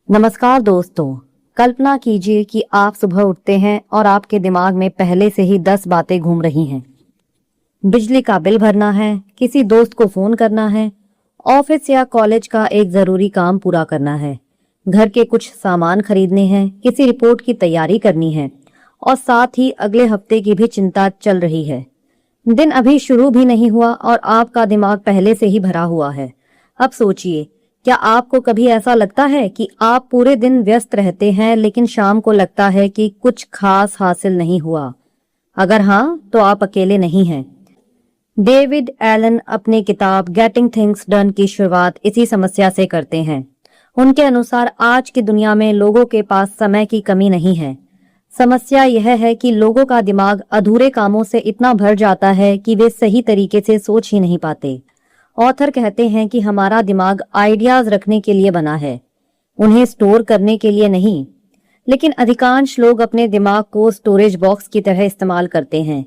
नमस्कार दोस्तों। कल्पना कीजिए कि आप सुबह उठते हैं और आपके दिमाग में पहले से ही 10 बातें घूम रही हैं। बिजली का बिल भरना है, किसी दोस्त को फोन करना है, ऑफिस या कॉलेज का एक जरूरी काम पूरा करना है, घर के कुछ सामान खरीदने हैं, किसी रिपोर्ट की तैयारी करनी है और साथ ही अगले हफ्ते की भी चिंता चल रही है। दिन अभी शुरू भी नहीं हुआ और आपका दिमाग पहले से ही भरा हुआ है। अब सोचिए, क्या आपको कभी ऐसा लगता है कि आप पूरे दिन व्यस्त रहते हैं लेकिन शाम को लगता है कि कुछ खास हासिल नहीं हुआ? अगर हाँ, तो आप अकेले नहीं हैं। डेविड एलन अपनी किताब गेटिंग थिंग्स डन की शुरुआत इसी समस्या से करते हैं। उनके अनुसार आज की दुनिया में लोगों के पास समय की कमी नहीं है। समस्या यह है कि लोगों का दिमाग अधूरे कामों से इतना भर जाता है कि वे सही तरीके से सोच ही नहीं पाते। ऑथर कहते हैं कि हमारा दिमाग आइडियाज रखने के लिए बना है, उन्हें स्टोर करने के लिए नहीं। लेकिन अधिकांश लोग अपने दिमाग को स्टोरेज बॉक्स की तरह इस्तेमाल करते हैं।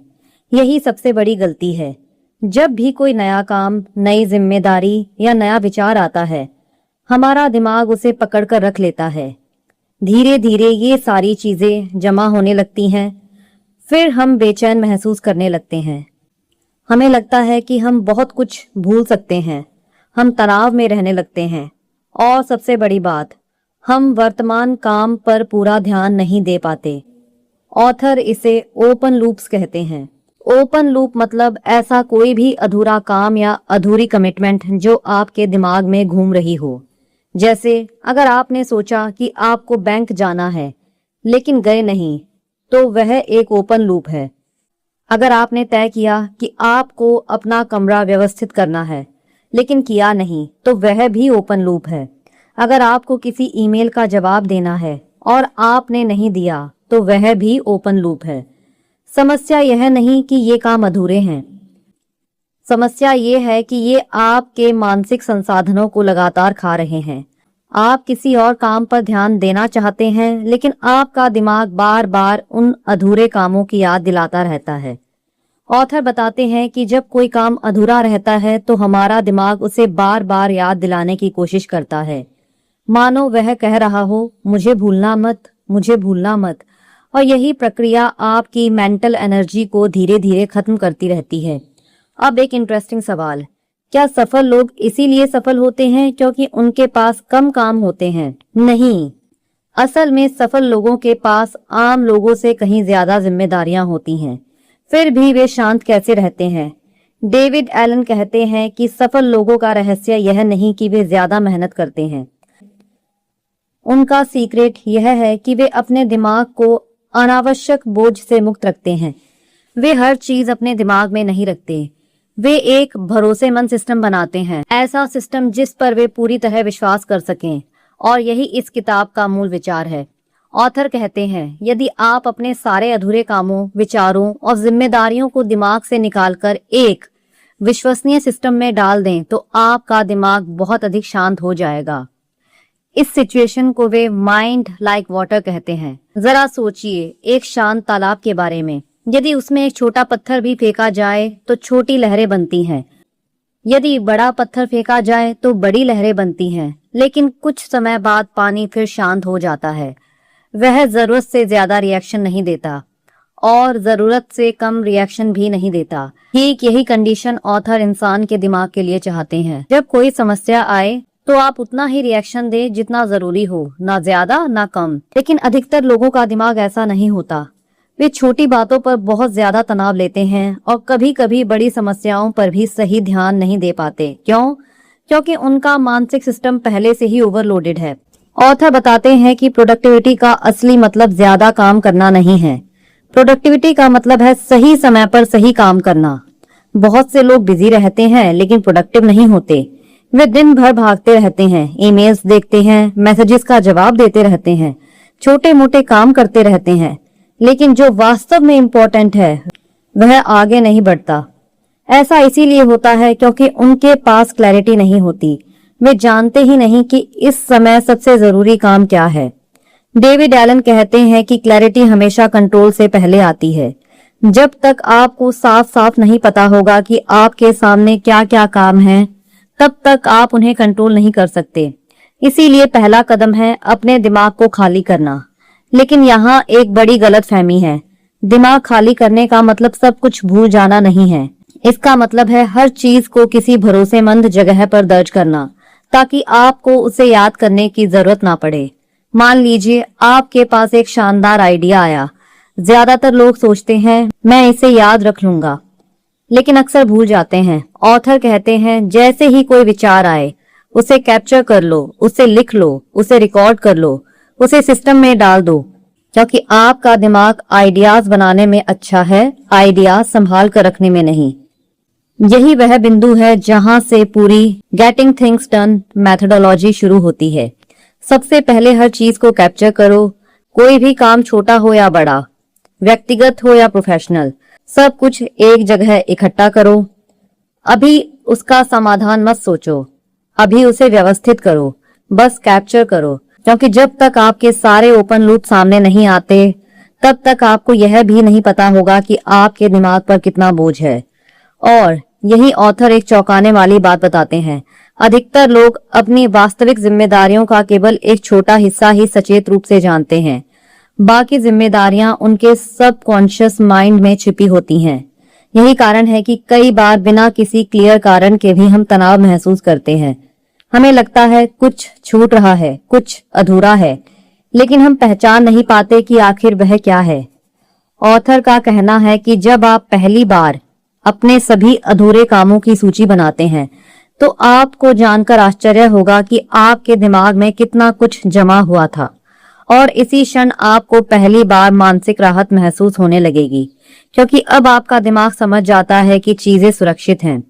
यही सबसे बड़ी गलती है। जब भी कोई नया काम, नई जिम्मेदारी या नया विचार आता है, हमारा दिमाग उसे पकड़कर रख लेता है। धीरे धीरे ये सारी चीजें जमा होने लगती हैं। फिर हम बेचैन महसूस करने लगते हैं। हमें लगता है कि हम बहुत कुछ भूल सकते हैं। हम तनाव में रहने लगते हैं और सबसे बड़ी बात, हम वर्तमान काम पर पूरा ध्यान नहीं दे पाते। ऑथर इसे ओपन लूप्स कहते हैं। ओपन लूप मतलब ऐसा कोई भी अधूरा काम या अधूरी कमिटमेंट जो आपके दिमाग में घूम रही हो। जैसे अगर आपने सोचा कि आपको बैंक जाना है लेकिन गए नहीं, तो वह एक ओपन लूप है। अगर आपने तय किया कि आपको अपना कमरा व्यवस्थित करना है लेकिन किया नहीं, तो वह भी ओपन लूप है। अगर आपको किसी ईमेल का जवाब देना है और आपने नहीं दिया, तो वह भी ओपन लूप है। समस्या यह नहीं कि ये काम अधूरे हैं। समस्या ये है कि ये आपके मानसिक संसाधनों को लगातार खा रहे हैं। आप किसी और काम पर ध्यान देना चाहते हैं लेकिन आपका दिमाग बार बार उन अधूरे कामों की याद दिलाता रहता है। ऑथर बताते हैं कि जब कोई काम अधूरा रहता है तो हमारा दिमाग उसे बार बार याद दिलाने की कोशिश करता है, मानो वह कह रहा हो, मुझे भूलना मत, मुझे भूलना मत। और यही प्रक्रिया आपकी मेंटल एनर्जी को धीरे धीरे खत्म करती रहती है। अब एक इंटरेस्टिंग सवाल, क्या सफल लोग इसीलिए सफल होते हैं क्योंकि उनके पास कम काम होते हैं? नहीं, असल में सफल लोगों के पास आम लोगों से कहीं ज्यादा जिम्मेदारियां होती हैं। फिर भी वे शांत कैसे रहते हैं? डेविड एलन कहते हैं कि सफल लोगों का रहस्य यह नहीं कि वे ज्यादा मेहनत करते हैं। उनका सीक्रेट यह है कि वे अपने दिमाग को अनावश्यक बोझ से मुक्त रखते हैं। वे हर चीज अपने दिमाग में नहीं रखते। वे एक भरोसेमंद सिस्टम बनाते हैं, ऐसा सिस्टम जिस पर वे पूरी तरह विश्वास कर सकें। और यही इस किताब का मूल विचार है। ऑथर कहते हैं, यदि आप अपने सारे अधूरे कामों, विचारों और जिम्मेदारियों को दिमाग से निकालकर एक विश्वसनीय सिस्टम में डाल दें, तो आपका दिमाग बहुत अधिक शांत हो जाएगा। इस सिचुएशन को वे माइंड लाइक वाटर कहते हैं। जरा सोचिए एक शांत तालाब के बारे में। यदि उसमें एक छोटा पत्थर भी फेंका जाए तो छोटी लहरें बनती हैं। यदि बड़ा पत्थर फेंका जाए तो बड़ी लहरें बनती हैं। लेकिन कुछ समय बाद पानी फिर शांत हो जाता है। वह जरूरत से ज्यादा रिएक्शन नहीं देता और जरूरत से कम रिएक्शन भी नहीं देता। ठीक यही कंडीशन ऑथर इंसान के दिमाग के लिए चाहते हैं। जब कोई समस्या आए तो आप उतना ही रिएक्शन दें जितना जरूरी हो, ना ज्यादा ना कम। लेकिन अधिकतर लोगों का दिमाग ऐसा नहीं होता। वे छोटी बातों पर बहुत ज्यादा तनाव लेते हैं और कभी कभी बड़ी समस्याओं पर भी सही ध्यान नहीं दे पाते। क्यों? क्योंकि उनका मानसिक सिस्टम पहले से ही ओवरलोडेड है। ऑथर बताते हैं कि प्रोडक्टिविटी का असली मतलब ज्यादा काम करना नहीं है। प्रोडक्टिविटी का मतलब है सही समय पर सही काम करना। बहुत से लोग बिजी रहते हैं लेकिन प्रोडक्टिव नहीं होते। वे दिन भर भागते रहते हैं, ईमेल्स देखते हैं, मैसेजेस का जवाब देते रहते हैं, छोटे मोटे काम करते रहते हैं, लेकिन जो वास्तव में इम्पोर्टेंट है वह आगे नहीं बढ़ता। ऐसा इसीलिए होता है क्योंकि उनके पास क्लैरिटी नहीं होती। वे जानते ही नहीं कि इस समय सबसे जरूरी काम क्या है। डेविड एलन कहते हैं कि क्लैरिटी हमेशा कंट्रोल से पहले आती है। जब तक आपको साफ साफ नहीं पता होगा कि आपके सामने क्या क्या काम है, तब तक आप उन्हें कंट्रोल नहीं कर सकते। इसीलिए पहला कदम है अपने दिमाग को खाली करना। लेकिन यहाँ एक बड़ी गलतफहमी है। दिमाग खाली करने का मतलब सब कुछ भूल जाना नहीं है। इसका मतलब है हर चीज को किसी भरोसेमंद जगह पर दर्ज करना, ताकि आपको उसे याद करने की जरूरत ना पड़े। मान लीजिए आपके पास एक शानदार आइडिया आया। ज्यादातर लोग सोचते हैं मैं इसे याद रख लूंगा, लेकिन अक्सर भूल जाते हैं। ऑथर कहते हैं जैसे ही कोई विचार आए उसे कैप्चर कर लो, उसे लिख लो, उसे रिकॉर्ड कर लो, उसे सिस्टम में डाल दो, क्योंकि आपका दिमाग आइडियाज बनाने में अच्छा है, आइडियाज संभाल कर रखने में नहीं। यही वह बिंदु है जहां से पूरी गेटिंग थिंग्स डन मेथोडोलॉजी शुरू होती है। सबसे पहले हर चीज को कैप्चर करो। कोई भी काम छोटा हो या बड़ा, व्यक्तिगत हो या प्रोफेशनल, सब कुछ एक जगह इकट्ठा करो। अभी उसका समाधान मत सोचो, अभी उसे व्यवस्थित करो, बस कैप्चर करो। क्योंकि जब तक आपके सारे ओपन लूप सामने नहीं आते, तब तक आपको यह भी नहीं पता होगा कि आपके दिमाग पर कितना बोझ है। और यही ऑथर एक चौंकाने वाली बात बताते हैं। अधिकतर लोग अपनी वास्तविक जिम्मेदारियों का केवल एक छोटा हिस्सा ही सचेत रूप से जानते हैं। बाकी जिम्मेदारियां उनके सबकॉन्शियस माइंड में छिपी होती हैं। यही कारण है कि कई बार बिना किसी क्लियर कारण के भी हम तनाव महसूस करते हैं। हमें लगता है कुछ छूट रहा है, कुछ अधूरा है, लेकिन हम पहचान नहीं पाते कि आखिर वह क्या है। ऑथर का कहना है कि जब आप पहली बार अपने सभी अधूरे कामों की सूची बनाते हैं, तो आपको जानकर आश्चर्य होगा कि आपके दिमाग में कितना कुछ जमा हुआ था। और इसी क्षण आपको पहली बार मानसिक राहत महसूस होने लगेगी, क्योंकि अब आपका दिमाग समझ जाता है कि चीजें सुरक्षित हैं।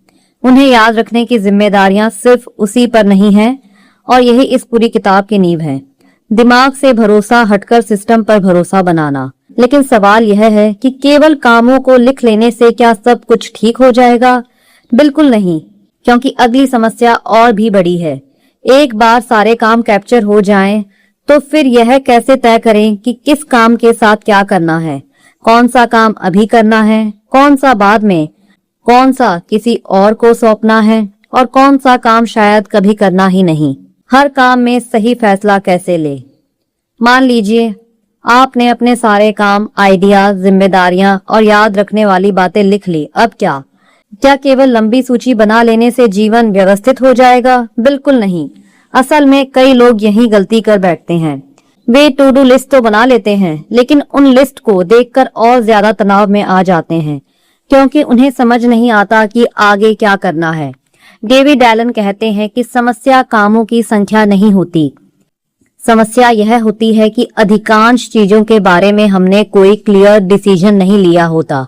उन्हें याद रखने की जिम्मेदारियां सिर्फ उसी पर नहीं हैं, और यही इस पूरी किताब की नींव है। दिमाग से भरोसा हटकर सिस्टम पर भरोसा बनाना। लेकिन सवाल यह है कि केवल कामों को लिख लेने से क्या सब कुछ ठीक हो जाएगा? बिल्कुल नहीं, क्योंकि अगली समस्या और भी बड़ी है। एक बार सारे काम कैप्चर हो जाएं, तो फिर यह कैसे तय करें कि किस काम के साथ क्या करना है, कौन सा काम अभी करना है, कौन सा बाद में, कौन सा किसी और को सौंपना है, और कौन सा काम शायद कभी करना ही नहीं। हर काम में सही फैसला कैसे ले? मान लीजिए आपने अपने सारे काम, आइडिया, जिम्मेदारियां और याद रखने वाली बातें लिख ली। अब क्या केवल लंबी सूची बना लेने से जीवन व्यवस्थित हो जाएगा? बिल्कुल नहीं। असल में कई लोग यही गलती कर बैठते हैं। वे टू डू लिस्ट तो बना लेते हैं, लेकिन उन लिस्ट को देखकर और ज्यादा तनाव में आ जाते हैं, क्योंकि उन्हें समझ नहीं आता कि आगे क्या करना है। डेविड एलन कहते हैं कि समस्या कामों की संख्या नहीं होती, समस्या यह होती है कि अधिकांश चीजों के बारे में हमने कोई क्लियर डिसीजन नहीं लिया होता।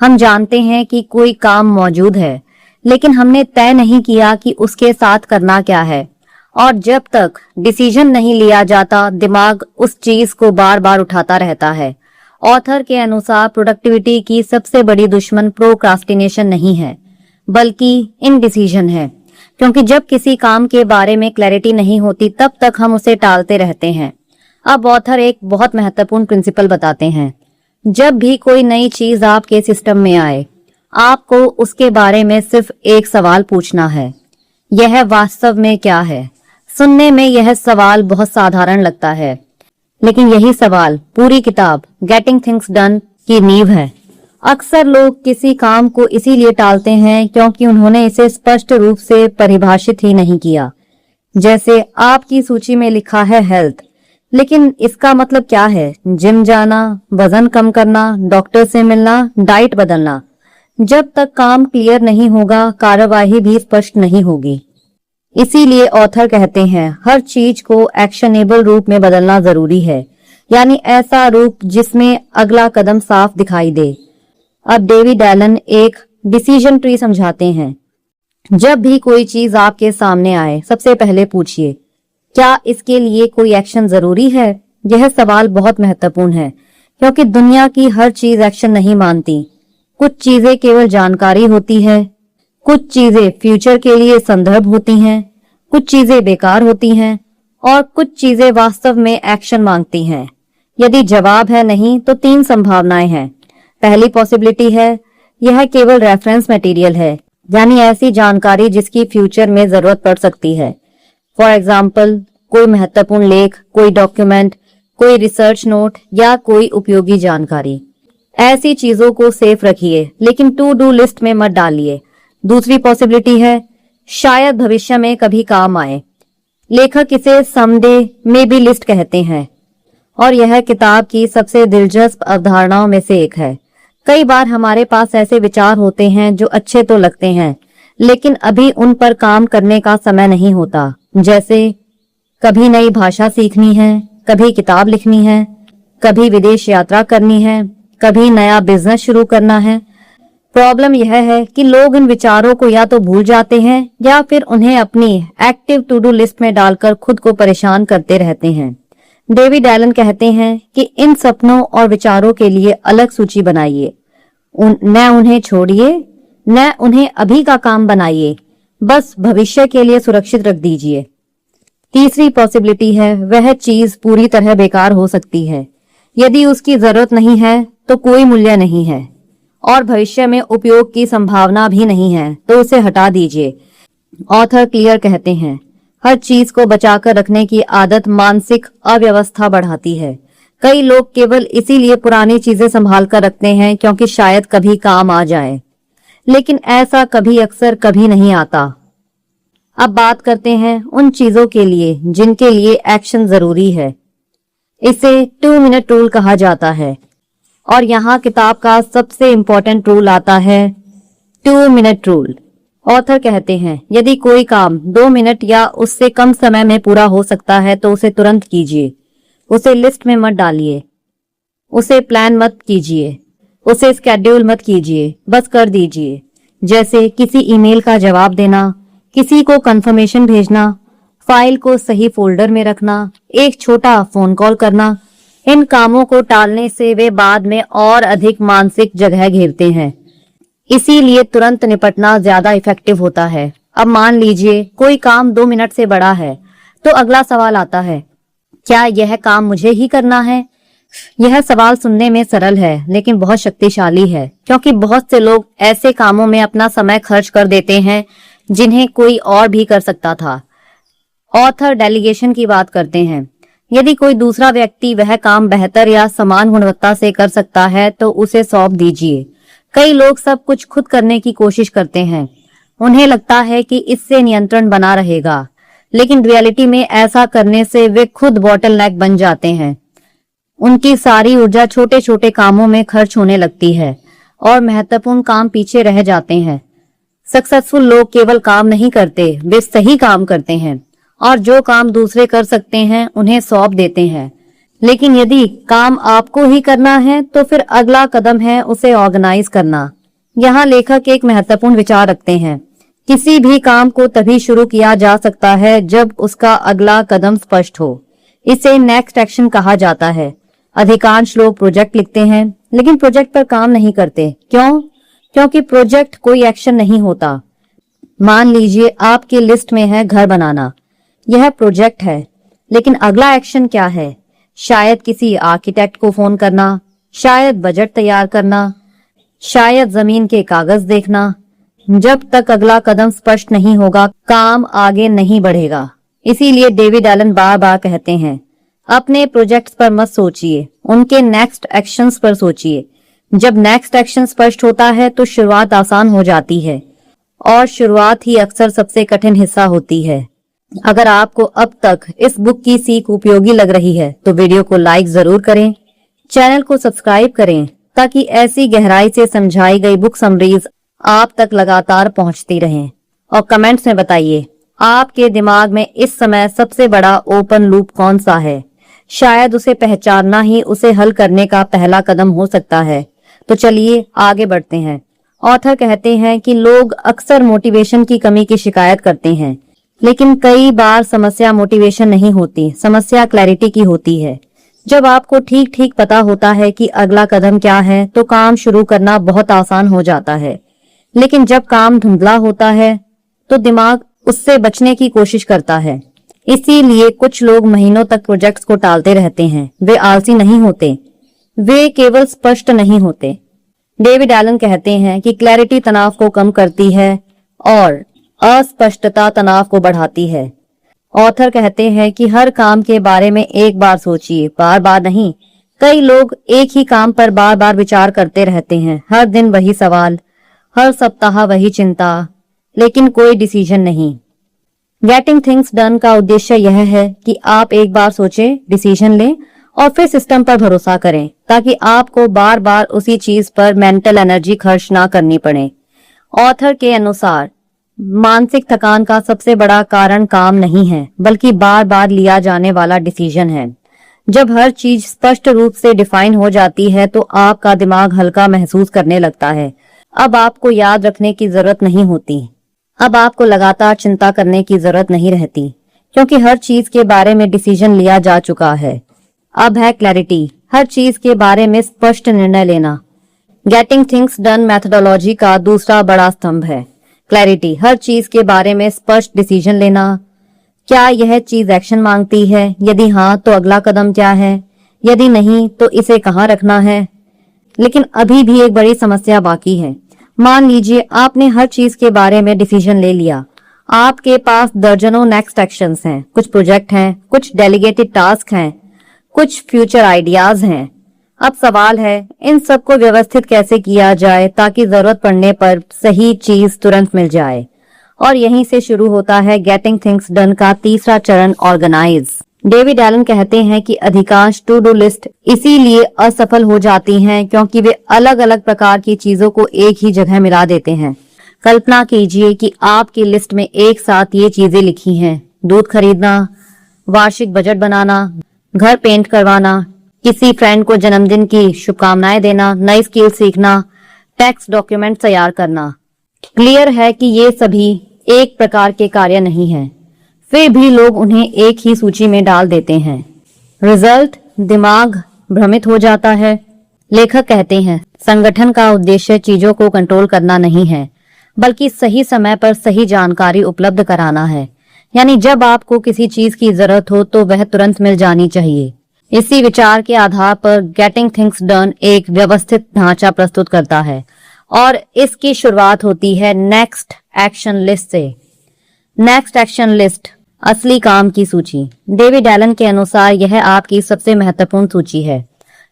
हम जानते हैं कि कोई काम मौजूद है, लेकिन हमने तय नहीं किया कि उसके साथ करना क्या है। और जब तक डिसीजन नहीं लिया जाता, दिमाग उस चीज को बार बार उठाता रहता है। ऑथर के अनुसार प्रोडक्टिविटी की सबसे बड़ी दुश्मन प्रोक्रास्टिनेशन नहीं है, बल्कि इनडिसीजन है। क्योंकि जब किसी काम के बारे में क्लैरिटी नहीं होती, तब तक हम उसे टालते रहते हैं। अब ऑथर एक बहुत महत्वपूर्ण प्रिंसिपल बताते हैं। जब भी कोई नई चीज आपके सिस्टम में आए, आपको उसके बारे में सिर्फ एक सवाल पूछना है, यह वास्तव में क्या है? सुनने में यह सवाल बहुत साधारण लगता है, लेकिन यही सवाल पूरी किताब गेटिंग थिंग्स डन की नींव है। अक्सर लोग किसी काम को इसीलिए टालते हैं क्योंकि उन्होंने इसे स्पष्ट रूप से परिभाषित ही नहीं किया। जैसे आपकी सूची में लिखा है हेल्थ, लेकिन इसका मतलब क्या है? जिम जाना, वजन कम करना, डॉक्टर से मिलना, डाइट बदलना। जब तक काम क्लियर नहीं होगा, कार्यवाही भी स्पष्ट नहीं होगी। इसीलिए ऑथर कहते हैं हर चीज को एक्शनेबल रूप में बदलना जरूरी है, यानी ऐसा रूप जिसमें अगला कदम साफ दिखाई दे। अब डेविड एलन एक डिसीजन ट्री समझाते हैं। जब भी कोई चीज आपके सामने आए, सबसे पहले पूछिए, क्या इसके लिए कोई एक्शन जरूरी है? यह सवाल बहुत महत्वपूर्ण है, क्योंकि दुनिया की हर चीज एक्शन नहीं मानती। कुछ चीजें केवल जानकारी होती है, कुछ चीजें फ्यूचर के लिए संदर्भ होती हैं, कुछ चीजें बेकार होती हैं, और कुछ चीजें वास्तव में एक्शन मांगती हैं। यदि जवाब है नहीं, तो 3 संभावनाएं हैं। पहली पॉसिबिलिटी है यह केवल रेफरेंस मटेरियल है, यानी ऐसी जानकारी जिसकी फ्यूचर में जरूरत पड़ सकती है। फॉर एग्जाम्पल कोई महत्वपूर्ण लेख, कोई डॉक्यूमेंट, कोई रिसर्च नोट या कोई उपयोगी जानकारी। ऐसी चीजों को सेफ रखिए, लेकिन टू डू लिस्ट में मत डालिए। दूसरी पॉसिबिलिटी है शायद भविष्य में कभी काम आए। लेखक इसे समडे मे बी लिस्ट कहते हैं और यह किताब की सबसे दिलचस्प अवधारणाओं में से एक है। कई बार हमारे पास ऐसे विचार होते हैं जो अच्छे तो लगते हैं, लेकिन अभी उन पर काम करने का समय नहीं होता। जैसे कभी नई भाषा सीखनी है, कभी किताब लिखनी है, कभी विदेश यात्रा करनी है, कभी नया बिजनेस शुरू करना है। प्रॉब्लम यह है कि लोग इन विचारों को या तो भूल जाते हैं या फिर उन्हें अपनी एक्टिव टू डू लिस्ट में डालकर खुद को परेशान करते रहते हैं। डेविड एलन कहते हैं कि इन सपनों और विचारों के लिए अलग सूची बनाइए। न उन्हें छोड़िए, न उन्हें अभी का काम बनाइए, बस भविष्य के लिए सुरक्षित रख दीजिए। तीसरी पॉसिबिलिटी है वह चीज पूरी तरह बेकार हो सकती है। यदि उसकी जरूरत नहीं है तो कोई मूल्य नहीं है और भविष्य में उपयोग की संभावना भी नहीं है, तो उसे हटा दीजिए। ऑथर क्लियर कहते हैं हर चीज को बचाकर रखने की आदत मानसिक अव्यवस्था बढ़ाती है। कई लोग केवल इसीलिए पुरानी चीजें संभाल कर रखते हैं क्योंकि शायद कभी काम आ जाए, लेकिन ऐसा कभी अक्सर कभी नहीं आता। अब बात करते हैं उन चीजों के लिए जिनके लिए एक्शन जरूरी है। इसे 2 मिनट रूल कहा जाता है और यहाँ किताब का सबसे इंपॉर्टेंट रूल आता है 2 मिनट रूल। ऑथर कहते हैं यदि कोई काम 2 मिनट या उससे कम समय में पूरा हो सकता है तो उसे तुरंत कीजिए। उसे लिस्ट में मत डालिए, उसे प्लान मत कीजिए, उसे स्केड्यूल मत कीजिए, बस कर दीजिए। जैसे किसी ईमेल का जवाब देना, किसी को कंफर्मेशन भेजना, फाइल को सही फोल्डर में रखना, एक छोटा फोन कॉल करना। इन कामों को टालने से वे बाद में और अधिक मानसिक जगह घेरते हैं, इसीलिए तुरंत निपटना ज्यादा इफेक्टिव होता है। अब मान लीजिए कोई काम 2 मिनट से बड़ा है, तो अगला सवाल आता है क्या यह काम मुझे ही करना है? यह सवाल सुनने में सरल है लेकिन बहुत शक्तिशाली है, क्योंकि बहुत से लोग ऐसे कामों में अपना समय खर्च कर देते हैं जिन्हें कोई और भी कर सकता था। ऑथर डेलीगेशन की बात करते हैं। यदि कोई दूसरा व्यक्ति वह काम बेहतर या समान गुणवत्ता से कर सकता है तो उसे सौंप दीजिए। कई लोग सब कुछ खुद करने की कोशिश करते हैं। उन्हें लगता है कि इससे नियंत्रण बना रहेगा, लेकिन रियलिटी में ऐसा करने से वे खुद बॉटलनेक बन जाते हैं। उनकी सारी ऊर्जा छोटे छोटे कामों में खर्च होने लगती है और महत्वपूर्ण काम पीछे रह जाते हैं। सक्सेसफुल लोग केवल काम नहीं करते, वे सही काम करते हैं और जो काम दूसरे कर सकते हैं उन्हें सौंप देते हैं। लेकिन यदि काम आपको ही करना है तो फिर अगला कदम है उसे ऑर्गेनाइज करना। यहाँ लेखक एक महत्वपूर्ण विचार रखते हैं। किसी भी काम को तभी शुरू किया जा सकता है जब उसका अगला कदम स्पष्ट हो। इसे नेक्स्ट एक्शन कहा जाता है। अधिकांश लोग प्रोजेक्ट लिखते हैं लेकिन प्रोजेक्ट पर काम नहीं करते। क्यों? क्योंकि प्रोजेक्ट कोई एक्शन नहीं होता। मान लीजिए आपकी लिस्ट में है घर बनाना, यह प्रोजेक्ट है, लेकिन अगला एक्शन क्या है? शायद किसी आर्किटेक्ट को फोन करना, शायद बजट तैयार करना, शायद जमीन के कागज देखना। जब तक अगला कदम स्पष्ट नहीं होगा काम आगे नहीं बढ़ेगा। इसीलिए डेविड एलन बार बार कहते हैं अपने प्रोजेक्ट्स पर मत सोचिए, उनके नेक्स्ट एक्शंस पर सोचिए। जब नेक्स्ट एक्शन स्पष्ट होता है तो शुरुआत आसान हो जाती है और शुरुआत ही अक्सर सबसे कठिन हिस्सा होती है। अगर आपको अब तक इस बुक की सीख उपयोगी लग रही है तो वीडियो को लाइक जरूर करें, चैनल को सब्सक्राइब करें ताकि ऐसी गहराई से समझाई गई बुक समरीज आप तक लगातार पहुंचती रहें। और कमेंट्स में बताइए आपके दिमाग में इस समय सबसे बड़ा ओपन लूप कौन सा है। शायद उसे पहचानना ही उसे हल करने का पहला कदम हो सकता है। तो चलिए आगे बढ़ते हैं। ऑथर कहते हैं कि लोग अक्सर मोटिवेशन की कमी की शिकायत करते हैं, लेकिन कई बार समस्या मोटिवेशन नहीं होती, समस्या क्लैरिटी की होती है। जब आपको ठीक ठीक पता होता है कि अगला कदम क्या है तो काम शुरू करना बहुत आसान हो जाता है। लेकिन जब काम धुंधला होता है तो दिमाग उससे बचने की कोशिश करता है। इसीलिए कुछ लोग महीनों तक प्रोजेक्ट्स को टालते रहते हैं। वे आलसी नहीं होते, वे केवल स्पष्ट नहीं होते। डेविड एलन कहते हैं कि क्लैरिटी तनाव को कम करती है और अस्पष्टता तनाव को बढ़ाती है। ऑथर कहते हैं कि हर काम के बारे में एक बार सोचिए, बार बार नहीं। कई लोग एक ही काम पर बार बार विचार करते रहते हैं, हर दिन वही सवाल, हर सप्ताह वही चिंता, लेकिन कोई डिसीजन नहीं। गेटिंग थिंग्स डन का उद्देश्य यह है कि आप एक बार सोचें, डिसीजन लें और फिर सिस्टम पर भरोसा करें, ताकि आपको बार बार उसी चीज पर मेंटल एनर्जी खर्च ना करनी पड़े। ऑथर के अनुसार मानसिक थकान का सबसे बड़ा कारण काम नहीं है, बल्कि बार बार लिया जाने वाला डिसीजन है। जब हर चीज स्पष्ट रूप से डिफाइन हो जाती है तो आपका दिमाग हल्का महसूस करने लगता है। अब आपको याद रखने की जरूरत नहीं होती, अब आपको लगातार चिंता करने की जरूरत नहीं रहती, क्योंकि हर चीज के बारे में डिसीजन लिया जा चुका है। अब है क्लैरिटी, हर चीज के बारे में स्पष्ट निर्णय लेना। गेटिंग थिंग्स डन मेथोडोलॉजी का दूसरा बड़ा स्तंभ है क्लैरिटी, हर चीज के बारे में स्पष्ट डिसीजन लेना। क्या यह चीज एक्शन मांगती है? यदि हाँ तो अगला कदम क्या है? यदि नहीं तो इसे कहाँ रखना है? लेकिन अभी भी एक बड़ी समस्या बाकी है। मान लीजिए आपने हर चीज के बारे में डिसीजन ले लिया, आपके पास दर्जनों नेक्स्ट एक्शंस हैं, कुछ प्रोजेक्ट हैं, कुछ डेलीगेटेड टास्क हैं, कुछ फ्यूचर आइडियाज हैं। अब सवाल है इन सबको व्यवस्थित कैसे किया जाए ताकि जरूरत पड़ने पर सही चीज तुरंत मिल जाए। और यहीं से शुरू होता है गेटिंग थिंग्स डन का तीसरा चरण, ऑर्गेनाइज। डेविड एलन कहते हैं कि अधिकांश टू डू लिस्ट इसीलिए असफल हो जाती हैं क्योंकि वे अलग अलग प्रकार की चीजों को एक ही जगह मिला देते हैं। कल्पना कीजिए कि आपकी लिस्ट में एक साथ ये चीजें लिखी हैं: दूध खरीदना, वार्षिक बजट बनाना, घर पेंट करवाना, किसी फ्रेंड को जन्मदिन की शुभकामनाएं देना, नई स्किल सीखना, टैक्स डॉक्यूमेंट तैयार करना। क्लियर है कि ये सभी एक प्रकार के कार्य नहीं हैं, फिर भी लोग उन्हें एक ही सूची में डाल देते हैं। रिजल्ट, दिमाग भ्रमित हो जाता है। लेखक कहते हैं संगठन का उद्देश्य चीजों को कंट्रोल करना नहीं है, बल्कि सही समय पर सही जानकारी उपलब्ध कराना है। यानी जब आपको किसी चीज की जरूरत हो तो वह तुरंत मिल जानी चाहिए। इसी विचार के आधार पर गेटिंग थिंग्स डन एक व्यवस्थित ढांचा प्रस्तुत करता है और इसकी शुरुआत होती है नेक्स्ट एक्शन लिस्ट से। नेक्स्ट एक्शन लिस्ट, असली काम की सूची। डेविड एलन के अनुसार यह आपकी सबसे महत्वपूर्ण सूची है।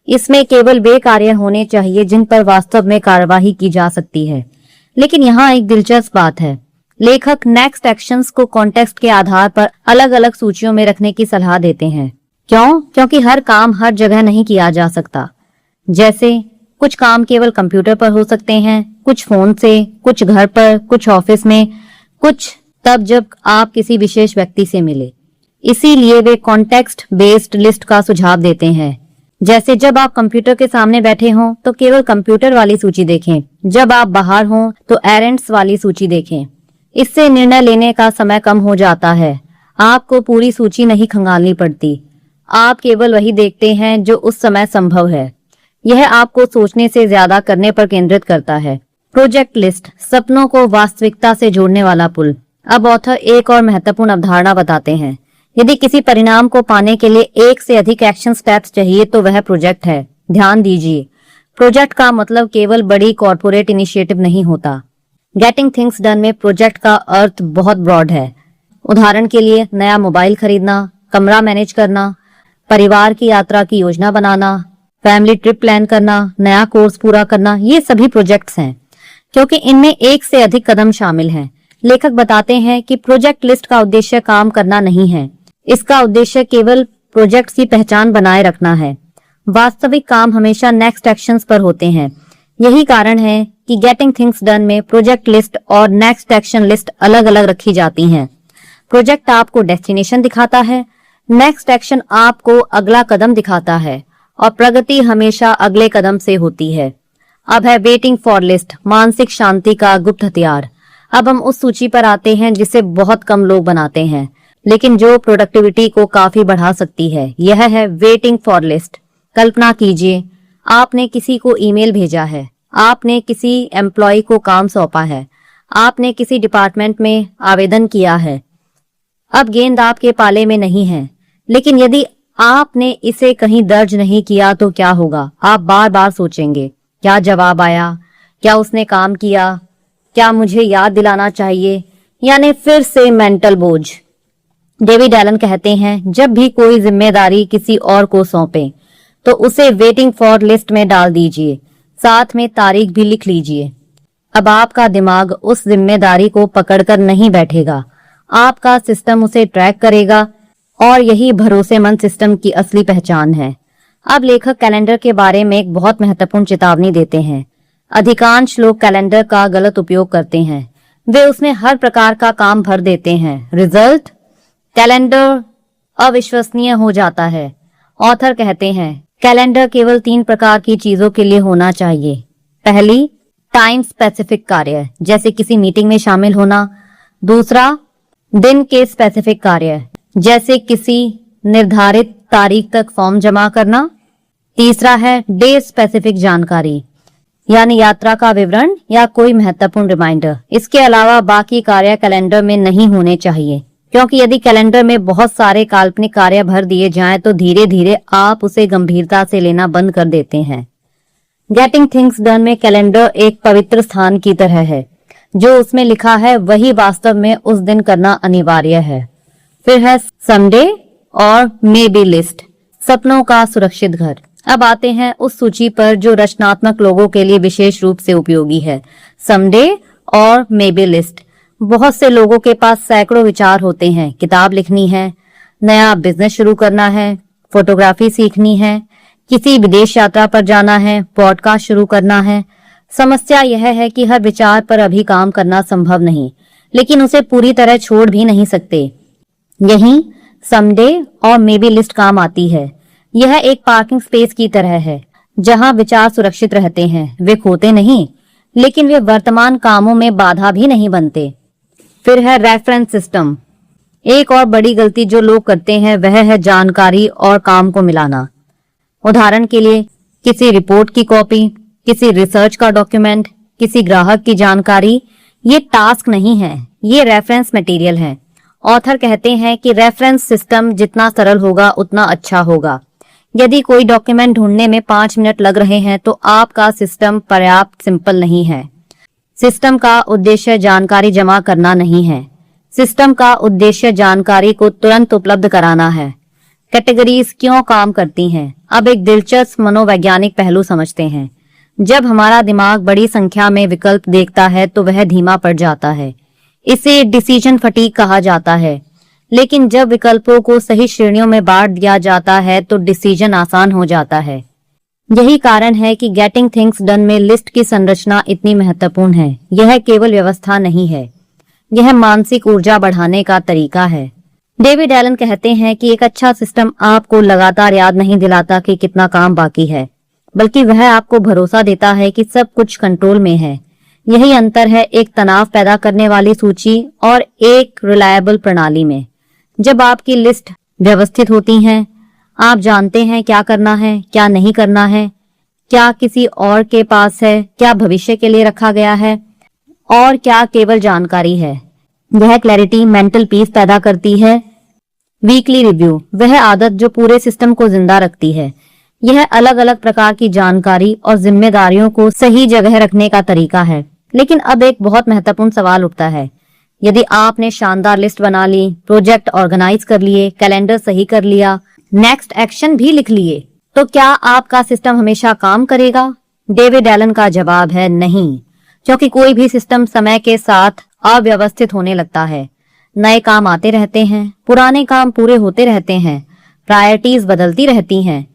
इसमें केवल वे कार्य होने चाहिए जिन पर वास्तव में कार्यवाही की जा सकती है। लेकिन यहाँ एक दिलचस्प बात है, लेखक नेक्स्ट एक्शंस को कॉन्टेक्स्ट के आधार पर अलग अलग सूचियों में रखने की सलाह देते हैं। क्यों? क्योंकि हर काम हर जगह नहीं किया जा सकता। जैसे कुछ काम केवल कंप्यूटर पर हो सकते हैं, कुछ फोन से, कुछ घर पर, कुछ ऑफिस में, कुछ तब जब आप किसी विशेष व्यक्ति से मिले। इसीलिए वे कॉन्टेक्स्ट बेस्ड लिस्ट का सुझाव देते हैं। जैसे जब आप कंप्यूटर के सामने बैठे हों तो केवल कंप्यूटर वाली सूची देखें, जब आप बाहर हों तो एरेंड्स वाली सूची देखें। इससे निर्णय लेने का समय कम हो जाता है। आपको पूरी सूची नहीं खंगालनी पड़ती, आप केवल वही देखते हैं जो उस समय संभव है। यह आपको सोचने से ज्यादा करने पर केंद्रित करता है। प्रोजेक्ट लिस्ट, सपनों को वास्तविकता से जोड़ने वाला पुल। अब ऑथर एक और महत्वपूर्ण अवधारणा बताते हैं। यदि किसी परिणाम को पाने के लिए एक से अधिक एक्शन स्टेप्स चाहिए तो वह प्रोजेक्ट है। ध्यान दीजिए, प्रोजेक्ट का मतलब केवल बड़ी कॉर्पोरेट इनिशिएटिव नहीं होता। गेटिंग थिंग्स डन में प्रोजेक्ट का अर्थ बहुत ब्रॉड है। उदाहरण के लिए नया मोबाइल खरीदना, कमरा मैनेज करना, परिवार की यात्रा की योजना बनाना, फैमिली ट्रिप प्लान करना, नया कोर्स पूरा करना, ये सभी प्रोजेक्ट्स हैं क्योंकि इनमें एक से अधिक कदम शामिल हैं। लेखक बताते हैं कि प्रोजेक्ट लिस्ट का उद्देश्य काम करना नहीं है, इसका उद्देश्य केवल प्रोजेक्ट्स की पहचान बनाए रखना है। वास्तविक काम हमेशा नेक्स्ट एक्शंस पर होते हैं। यही कारण है कि गेटिंग थिंग्स डन में प्रोजेक्ट लिस्ट और नेक्स्ट एक्शन लिस्ट अलग अलग रखी जाती हैं। प्रोजेक्ट आपको डेस्टिनेशन दिखाता है, नेक्स्ट एक्शन आपको अगला कदम दिखाता है और प्रगति हमेशा अगले कदम से होती है। अब है वेटिंग फॉर लिस्ट, मानसिक शांति का गुप्त हथियार। अब हम उस सूची पर आते हैं जिसे बहुत कम लोग बनाते हैं, लेकिन जो प्रोडक्टिविटी को काफी बढ़ा सकती है। यह है वेटिंग फॉर लिस्ट। कल्पना कीजिए, आपने किसी को ईमेल भेजा है, आपने किसी एम्प्लॉय को काम सौंपा है, आपने किसी डिपार्टमेंट में आवेदन किया है। अब गेंद आपके पाले में नहीं है, लेकिन यदि आपने इसे कहीं दर्ज नहीं किया तो क्या होगा? आप बार बार सोचेंगे, क्या जवाब आया, क्या उसने काम किया, क्या मुझे याद दिलाना चाहिए, यानी फिर से मेंटल बोझ। डेविड एलन कहते हैं, जब भी कोई जिम्मेदारी किसी और को सौंपे तो उसे वेटिंग फॉर लिस्ट में डाल दीजिए, साथ में तारीख भी लिख लीजिए। अब आपका दिमाग उस जिम्मेदारी को पकड़कर नहीं बैठेगा, आपका सिस्टम उसे ट्रैक करेगा और यही भरोसेमंद सिस्टम की असली पहचान है। अब लेखक कैलेंडर के बारे में एक बहुत महत्वपूर्ण चेतावनी देते हैं। अधिकांश लोग कैलेंडर का गलत उपयोग करते हैं, वे उसमें हर प्रकार का काम भर देते हैं। रिजल्ट, कैलेंडर अविश्वसनीय हो जाता है। ऑथर कहते हैं, कैलेंडर केवल 3 प्रकार की चीजों के लिए होना चाहिए। पहली, टाइम स्पेसिफिक कार्य, जैसे किसी मीटिंग में शामिल होना। दूसरा, दिन के स्पेसिफिक कार्य, जैसे किसी निर्धारित तारीख तक फॉर्म जमा करना। तीसरा है डे स्पेसिफिक जानकारी, यानी यात्रा का विवरण या कोई महत्वपूर्ण रिमाइंडर। इसके अलावा बाकी कार्य कैलेंडर में नहीं होने चाहिए, क्योंकि यदि कैलेंडर में बहुत सारे काल्पनिक कार्य भर दिए जाएं तो धीरे धीरे आप उसे गंभीरता से लेना बंद कर देते हैं। गेटिंग थिंग्स डन में कैलेंडर एक पवित्र स्थान की तरह है। जो उसमें लिखा है वही वास्तव में उस दिन करना अनिवार्य है। फिर है समडे और मे बी लिस्ट, सपनों का सुरक्षित घर। अब आते हैं उस सूची पर जो रचनात्मक लोगों के लिए विशेष रूप से उपयोगी है, समडे और मे बी लिस्ट। बहुत से लोगों के पास सैकड़ों विचार होते हैं। किताब लिखनी है, नया बिजनेस शुरू करना है, फोटोग्राफी सीखनी है, किसी विदेश यात्रा पर जाना है, पॉडकास्ट शुरू करना है। समस्या यह है कि हर विचार पर अभी काम करना संभव नहीं, लेकिन उसे पूरी तरह छोड़ भी नहीं सकते। यही समडे और मे बी लिस्ट काम आती है। यह एक पार्किंग स्पेस की तरह है जहां विचार सुरक्षित रहते हैं। वे खोते नहीं, लेकिन वे वर्तमान कामों में बाधा भी नहीं बनते। फिर है रेफरेंस सिस्टम। एक और बड़ी गलती जो लोग करते हैं वह है जानकारी और काम को मिलाना। उदाहरण के लिए, किसी रिपोर्ट की कॉपी, किसी रिसर्च का डॉक्यूमेंट, किसी ग्राहक की जानकारी। ये टास्क नहीं है, ये रेफरेंस मटेरियल है। ऑथर कहते हैं कि रेफरेंस सिस्टम जितना सरल होगा उतना अच्छा होगा। यदि कोई डॉक्यूमेंट ढूंढने में 5 मिनट लग रहे हैं तो आपका सिस्टम पर्याप्त सिंपल नहीं है। सिस्टम का उद्देश्य जानकारी जमा करना नहीं है, सिस्टम का उद्देश्य जानकारी को तुरंत उपलब्ध कराना है। कैटेगरीज क्यों काम करती हैं? अब एक दिलचस्प मनोवैज्ञानिक पहलू समझते हैं। जब हमारा दिमाग बड़ी संख्या में विकल्प देखता है तो वह धीमा पड़ जाता है। इसे डिसीजन फटीग कहा जाता है। लेकिन जब विकल्पों को सही श्रेणियों में बांट दिया जाता है तो डिसीजन आसान हो जाता है। यही कारण है कि गेटिंग थिंग्स डन में लिस्ट की संरचना इतनी महत्वपूर्ण है। यह केवल व्यवस्था नहीं है, यह मानसिक ऊर्जा बढ़ाने का तरीका है। डेविड एलन कहते हैं कि एक अच्छा सिस्टम आपको लगातार याद नहीं दिलाता कि कितना काम बाकी है, बल्कि वह आपको भरोसा देता है कि सब कुछ कंट्रोल में है। यही अंतर है एक तनाव पैदा करने वाली सूची और एक रिलायबल प्रणाली में। जब आपकी लिस्ट व्यवस्थित होती है, आप जानते हैं क्या करना है, क्या नहीं करना है, क्या किसी और के पास है, क्या भविष्य के लिए रखा गया है और क्या केवल जानकारी है। यह क्लैरिटी मेंटल पीस पैदा करती है। वीकली रिव्यू, वह आदत जो पूरे सिस्टम को जिंदा रखती है। यह अलग अलग प्रकार की जानकारी और जिम्मेदारियों को सही जगह रखने का तरीका है। लेकिन अब एक बहुत महत्वपूर्ण सवाल उठता है। यदि आपने शानदार लिस्ट बना ली, प्रोजेक्ट ऑर्गेनाइज कर लिए, कैलेंडर सही कर लिया, नेक्स्ट एक्शन भी लिख लिए, तो क्या आपका सिस्टम हमेशा काम करेगा? डेविड एलन का जवाब है नहीं, क्योंकि कोई भी सिस्टम समय के साथ अव्यवस्थित होने लगता है। नए काम आते रहते हैं, पुराने काम पूरे होते रहते हैं, प्रायोरिटीज बदलती रहती हैं,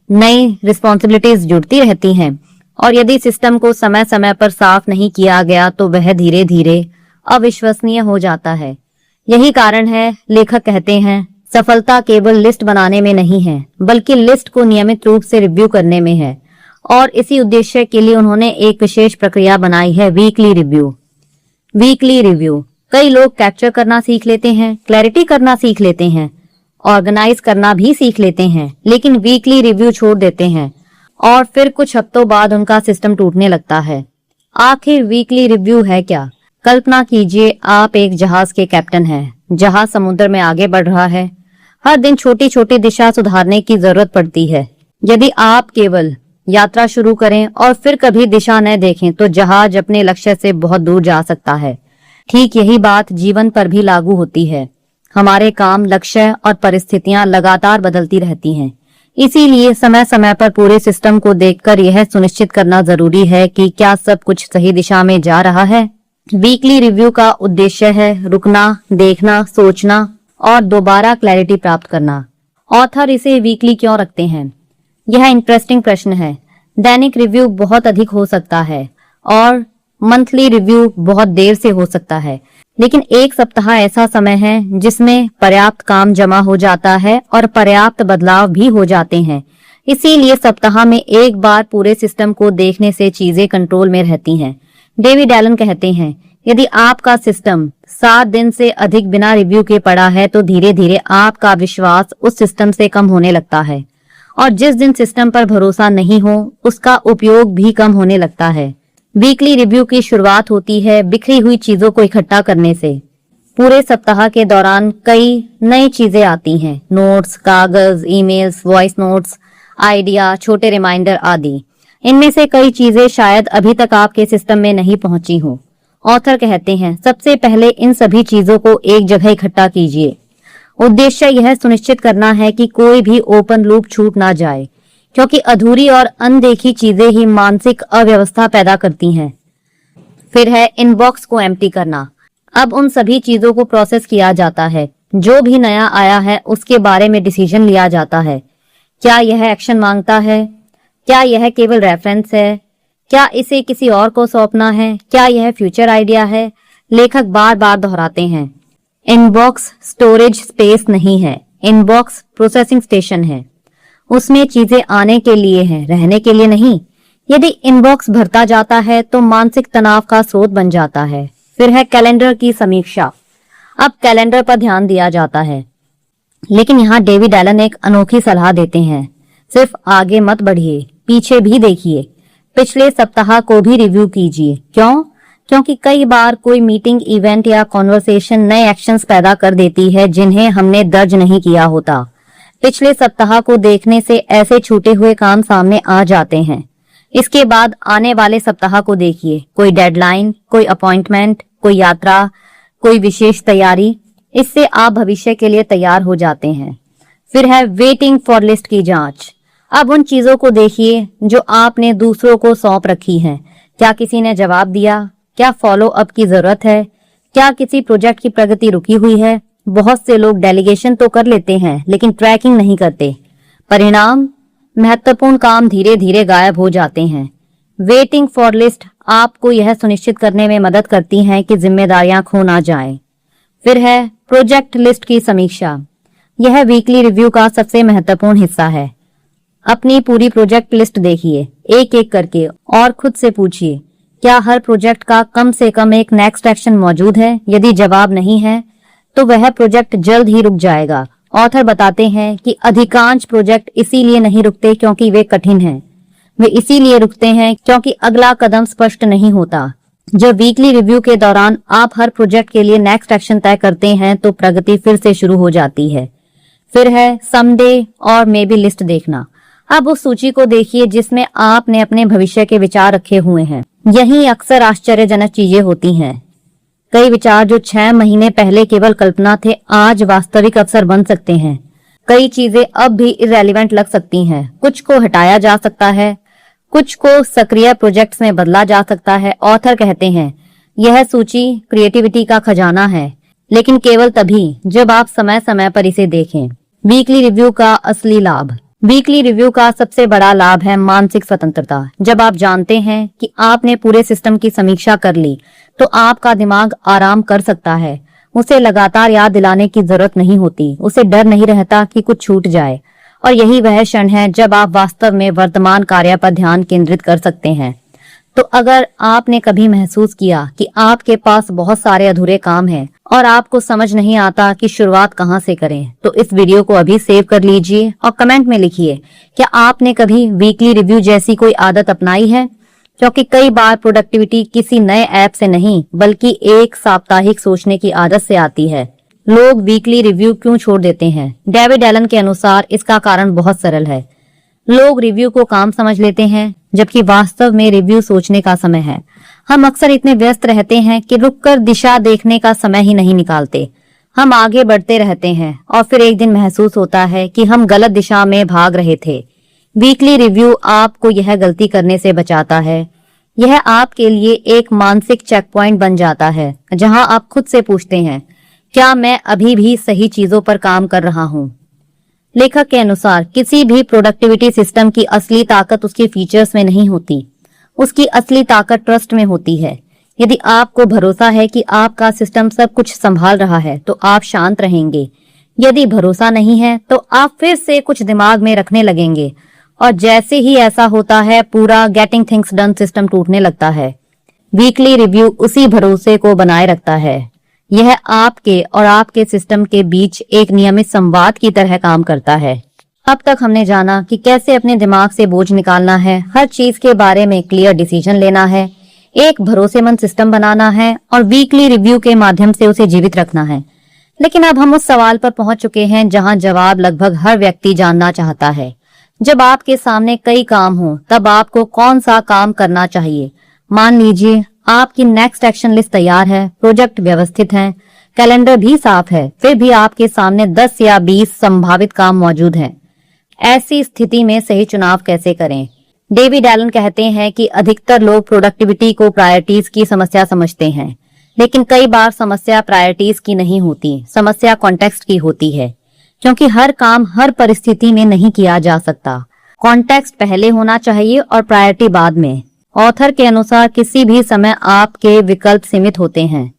नई रिस्पॉन्सिबिलिटीज जुड़ती रहती हैं, और यदि सिस्टम को समय समय पर साफ नहीं किया गया तो वह धीरे धीरे अविश्वसनीय हो जाता है। यही कारण है लेखक कहते हैं, सफलता केवल लिस्ट बनाने में नहीं है, बल्कि लिस्ट को नियमित रूप से रिव्यू करने में है। और इसी उद्देश्य के लिए उन्होंने एक विशेष प्रक्रिया बनाई है, वीकली रिव्यू। वीकली रिव्यू, कई लोग कैप्चर करना सीख लेते हैं, क्लैरिटी करना सीख लेते हैं, ऑर्गेनाइज करना भी सीख लेते हैं, लेकिन वीकली रिव्यू छोड़ देते हैं और फिर कुछ हफ्तों बाद उनका सिस्टम टूटने लगता है। आखिर वीकली रिव्यू है क्या? कल्पना कीजिए आप एक जहाज के कैप्टन हैं। जहाज समुद्र में आगे बढ़ रहा है। हर दिन छोटी छोटी दिशा सुधारने की जरूरत पड़ती है। यदि आप केवल यात्रा शुरू करें और फिर कभी दिशा न देखें तो जहाज अपने लक्ष्य से बहुत दूर जा सकता है। ठीक यही बात जीवन पर भी लागू होती है। हमारे काम, लक्ष्य और परिस्थितियां लगातार बदलती रहती हैं। इसीलिए समय समय पर पूरे सिस्टम को देखकर यह सुनिश्चित करना जरूरी है कि क्या सब कुछ सही दिशा में जा रहा है। वीकली रिव्यू का उद्देश्य है रुकना, देखना, सोचना और दोबारा क्लैरिटी प्राप्त करना। ऑथर इसे वीकली क्यों रखते हैं? यह इंटरेस्टिंग प्रश्न है। दैनिक रिव्यू बहुत अधिक हो सकता है और मंथली रिव्यू बहुत देर से हो सकता है, लेकिन एक सप्ताह ऐसा समय है जिसमें पर्याप्त काम जमा हो जाता है और पर्याप्त बदलाव भी हो जाते हैं। इसीलिए सप्ताह में एक बार पूरे सिस्टम को देखने से चीजें कंट्रोल में रहती हैं। डेविड एलन कहते हैं, यदि आपका सिस्टम 7 दिन से अधिक बिना रिव्यू के पड़ा है तो धीरे धीरे आपका विश्वास उस सिस्टम से कम होने लगता है और जिस दिन सिस्टम पर भरोसा नहीं हो उसका उपयोग भी कम होने लगता है। वीकली रिव्यू की शुरुआत होती है बिखरी हुई चीजों को इकट्ठा करने से। पूरे सप्ताह के दौरान कई नई चीजें आती हैं, नोट्स, कागज, ईमेल्स, वॉइस नोट्स, आइडिया, छोटे रिमाइंडर आदि। इनमें से कई चीजें शायद अभी तक आपके सिस्टम में नहीं पहुंची हो। ऑथर कहते हैं, सबसे पहले इन सभी चीजों को एक जगह इकट्ठा कीजिए। उद्देश्य यह सुनिश्चित करना है कि कोई भी ओपन लूप छूट ना जाए, क्योंकि अधूरी और अनदेखी चीजें ही मानसिक अव्यवस्था पैदा करती हैं। फिर है इनबॉक्स को एम्प्टी करना। अब उन सभी चीजों को प्रोसेस किया जाता है। जो भी नया आया है उसके बारे में डिसीजन लिया जाता है। क्या यह एक्शन मांगता है? क्या यह केवल रेफरेंस है? क्या इसे किसी और को सौंपना है? क्या यह फ्यूचर आइडिया है? लेखक बार बार दोहराते हैं, इनबॉक्स स्टोरेज स्पेस नहीं है, इनबॉक्स प्रोसेसिंग स्टेशन है। उसमें चीजें आने के लिए हैं, रहने के लिए नहीं। यदि इनबॉक्स भरता जाता है तो मानसिक तनाव का स्रोत बन जाता है। फिर है कैलेंडर की समीक्षा। अब कैलेंडर पर ध्यान दिया जाता है, लेकिन यहाँ डेविड एलन एक अनोखी सलाह देते हैं, सिर्फ आगे मत बढ़िए, पीछे भी देखिए। पिछले सप्ताह को भी रिव्यू कीजिए। क्यों? क्योंकि कई बार कोई मीटिंग, इवेंट या कॉन्वर्सेशन नए एक्शंस पैदा कर देती है जिन्हें हमने दर्ज नहीं किया होता। पिछले सप्ताह को देखने से ऐसे छूटे हुए काम सामने आ जाते हैं। इसके बाद आने वाले सप्ताह को देखिए। कोई डेडलाइन, कोई अपॉइंटमेंट, कोई यात्रा, कोई विशेष तैयारी, इससे आप भविष्य के लिए तैयार हो जाते हैं। फिर है वेटिंग फॉर लिस्ट की जांच। अब उन चीजों को देखिए जो आपने दूसरों को सौंप रखी हैं। क्या किसी ने जवाब दिया? क्या फॉलो अप की जरूरत है? क्या किसी प्रोजेक्ट की प्रगति रुकी हुई है? बहुत से लोग डेलीगेशन तो कर लेते हैं लेकिन ट्रैकिंग नहीं करते। परिणाम, महत्वपूर्ण काम धीरे धीरे गायब हो जाते हैं। वेटिंग फॉर लिस्ट आपको यह सुनिश्चित करने में मदद करती हैं कि जिम्मेदारियां खो ना जाएं। फिर है प्रोजेक्ट लिस्ट की समीक्षा। यह वीकली रिव्यू का सबसे महत्वपूर्ण हिस्सा है। अपनी पूरी प्रोजेक्ट लिस्ट देखिए एक एक करके और खुद से पूछिए, क्या हर प्रोजेक्ट का कम से कम एक नेक्स्ट एक्शन मौजूद है? यदि जवाब नहीं है तो वह प्रोजेक्ट जल्द ही रुक जाएगा। ऑथर बताते हैं कि अधिकांश प्रोजेक्ट इसीलिए नहीं रुकते क्योंकि वे कठिन हैं। वे इसीलिए रुकते हैं क्योंकि अगला कदम स्पष्ट नहीं होता। जब वीकली रिव्यू के दौरान आप हर प्रोजेक्ट के लिए नेक्स्ट एक्शन तय करते हैं तो प्रगति फिर से शुरू हो जाती है। फिर है समडे और मे बी लिस्ट देखना। अब उस सूची को देखिए जिसमें आपने अपने भविष्य के विचार रखे हुए हैं। यही अक्सर आश्चर्यजनक चीजें होती हैं। कई विचार जो 6 महीने पहले केवल कल्पना थे, आज वास्तविक अवसर बन सकते हैं। कई चीजें अब भी इररेलेवेंट लग सकती हैं। कुछ को हटाया जा सकता है, कुछ को सक्रिय प्रोजेक्ट्स में बदला जा सकता है। ऑथर कहते हैं, यह सूची क्रिएटिविटी का खजाना है, लेकिन केवल तभी जब आप समय समय पर इसे देखें। वीकली रिव्यू का असली लाभ। वीकली रिव्यू का सबसे बड़ा लाभ है मानसिक स्वतंत्रता। जब आप जानते हैं कि आपने पूरे सिस्टम की समीक्षा कर ली तो आपका दिमाग आराम कर सकता है। उसे लगातार याद दिलाने की जरूरत नहीं होती, उसे डर नहीं रहता कि कुछ छूट जाए। और यही वह क्षण है जब आप वास्तव में वर्तमान कार्य पर ध्यान केंद्रित कर सकते हैं। तो अगर आपने कभी महसूस किया कि आपके पास बहुत सारे अधूरे काम हैं और आपको समझ नहीं आता कि शुरुआत कहां से करें, तो इस वीडियो को अभी सेव कर लीजिए और कमेंट में लिखिए, क्या आपने कभी वीकली रिव्यू जैसी कोई आदत अपनाई है? क्योंकि कई बार प्रोडक्टिविटी किसी नए ऐप से नहीं बल्कि एक साप्ताहिक सोचने की आदत से आती है। लोग वीकली रिव्यू क्यों छोड़ देते हैं? डेविड एलन के अनुसार इसका कारण बहुत सरल है। लोग रिव्यू को काम समझ लेते हैं, जबकि वास्तव में रिव्यू सोचने का समय है। हम अक्सर इतने व्यस्त रहते हैं कि रुककर दिशा देखने का समय ही नहीं निकालते। हम आगे बढ़ते रहते हैं और फिर एक दिन महसूस होता है कि हम गलत दिशा में भाग रहे थे। वीकली रिव्यू आपको यह गलती करने से बचाता है। यह आपके लिए एक मानसिक चेक पॉइंट बन जाता है जहां आप खुद से पूछते हैं, क्या मैं अभी भी सही चीजों पर काम कर रहा हूं? लेखक के अनुसार किसी भी प्रोडक्टिविटी सिस्टम की असली ताकत उसके फीचर्स में नहीं होती, उसकी असली ताकत ट्रस्ट में होती है। यदि आपको भरोसा है कि आपका सिस्टम सब कुछ संभाल रहा है तो आप शांत रहेंगे। यदि भरोसा नहीं है तो आप फिर से कुछ दिमाग में रखने लगेंगे और जैसे ही ऐसा होता है पूरा गेटिंग थिंग्स डन सिस्टम टूटने लगता है। वीकली रिव्यू उसी भरोसे को बनाए रखता है। यह आपके और आपके सिस्टम के बीच एक नियमित संवाद की तरह काम करता है। अब तक हमने जाना कि कैसे अपने दिमाग से बोझ निकालना है, हर चीज के बारे में क्लियर डिसीजन लेना है, एक भरोसेमंद सिस्टम बनाना है और वीकली रिव्यू के माध्यम से उसे जीवित रखना है। लेकिन अब हम उस सवाल पर पहुंच चुके हैं जहां जवाब लगभग हर व्यक्ति जानना चाहता है। जब आपके सामने कई काम हो तब आपको कौन सा काम करना चाहिए? मान लीजिए आपकी नेक्स्ट एक्शन लिस्ट तैयार है, प्रोजेक्ट व्यवस्थित है, कैलेंडर भी साफ है, फिर भी आपके सामने 10 या 20 संभावित काम मौजूद हैं। ऐसी स्थिति में सही चुनाव कैसे करें? डेविड एलन कहते हैं कि अधिकतर लोग प्रोडक्टिविटी को प्रायोरिटीज की समस्या समझते हैं, लेकिन कई बार समस्या प्रायोरिटीज की नहीं होती, समस्या कॉन्टेक्स्ट की होती है, क्योंकि हर काम हर परिस्थिति में नहीं किया जा सकता। कॉन्टेक्स्ट पहले होना चाहिए और प्रायोरिटी बाद में। ऑथर के अनुसार किसी भी समय आपके विकल्प सीमित होते हैं।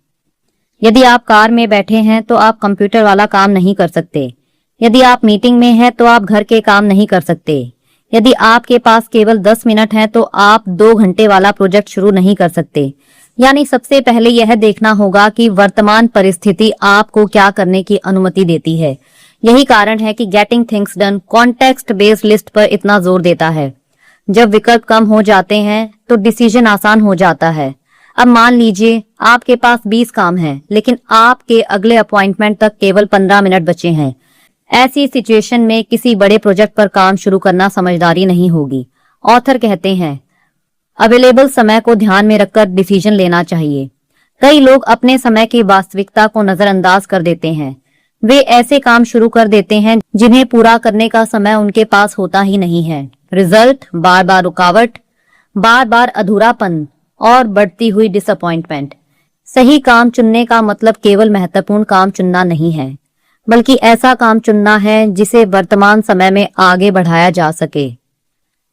यदि आप कार में बैठे हैं तो आप कंप्यूटर वाला काम नहीं कर सकते। यदि आप मीटिंग में हैं तो आप घर के काम नहीं कर सकते। यदि आपके पास केवल 10 मिनट हैं तो आप 2 घंटे वाला प्रोजेक्ट शुरू नहीं कर सकते। यानी सबसे पहले यह देखना होगा कि वर्तमान परिस्थिति आपको क्या करने की अनुमति देती है। यही कारण है कि getting things done context based list पर इतना जोर देता है। जब विकल्प कम हो जाते हैं तो डिसीजन आसान हो जाता है। अब मान लीजिए आपके पास 20 काम हैं, लेकिन आपके अगले अपॉइंटमेंट तक केवल 15 मिनट बचे हैं। ऐसी सिचुएशन में किसी बड़े प्रोजेक्ट पर काम शुरू करना समझदारी नहीं होगी। ऑथर कहते हैं, अवेलेबल समय को ध्यान में रखकर डिसीजन लेना चाहिए। कई लोग अपने समय की वास्तविकता को नजरअंदाज कर देते हैं। वे ऐसे काम शुरू कर देते हैं जिन्हें पूरा करने का समय उनके पास होता ही नहीं है। रिजल्ट बार बार रुकावट, बार बार अधूरापन और बढ़ती हुई डिसअपॉइंटमेंट। सही काम चुनने का मतलब केवल महत्वपूर्ण काम चुनना नहीं है, बल्कि ऐसा काम चुनना है जिसे वर्तमान समय में आगे बढ़ाया जा सके।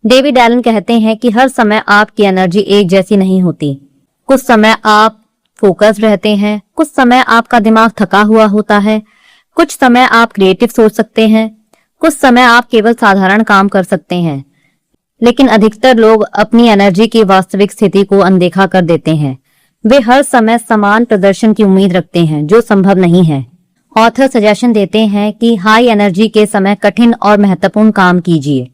डेविड एलन कहते हैं कि हर समय आपकी एनर्जी एक जैसी नहीं होती। कुछ समय आप फोकस रहते हैं, कुछ समय आपका दिमाग थका हुआ होता है, कुछ समय आप क्रिएटिव सोच सकते हैं, कुछ समय आप केवल साधारण काम कर सकते हैं। लेकिन अधिकतर लोग अपनी एनर्जी की वास्तविक स्थिति को अनदेखा कर देते हैं। वे हर समय समान प्रदर्शन की उम्मीद रखते हैं, जो संभव नहीं है। ऑथर सजेशन देते हैं कि हाई एनर्जी के समय कठिन और महत्वपूर्ण काम कीजिए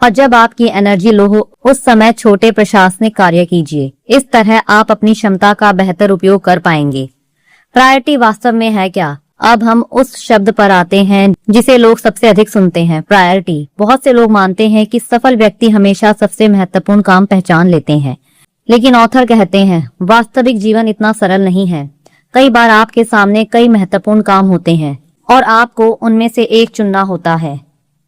और जब आपकी एनर्जी लो हो उस समय छोटे प्रशासनिक कार्य कीजिए। इस तरह आप अपनी क्षमता का बेहतर उपयोग कर पाएंगे। प्रायोरिटी वास्तव में है क्या? अब हम उस शब्द पर आते हैं जिसे लोग सबसे अधिक सुनते हैं, प्रायोरिटी। बहुत से लोग मानते हैं कि सफल व्यक्ति हमेशा सबसे महत्वपूर्ण काम पहचान लेते हैं, लेकिन ऑथर कहते हैं वास्तविक जीवन इतना सरल नहीं है। कई बार आपके सामने कई महत्वपूर्ण काम होते हैं और आपको उनमें से एक चुनना होता है।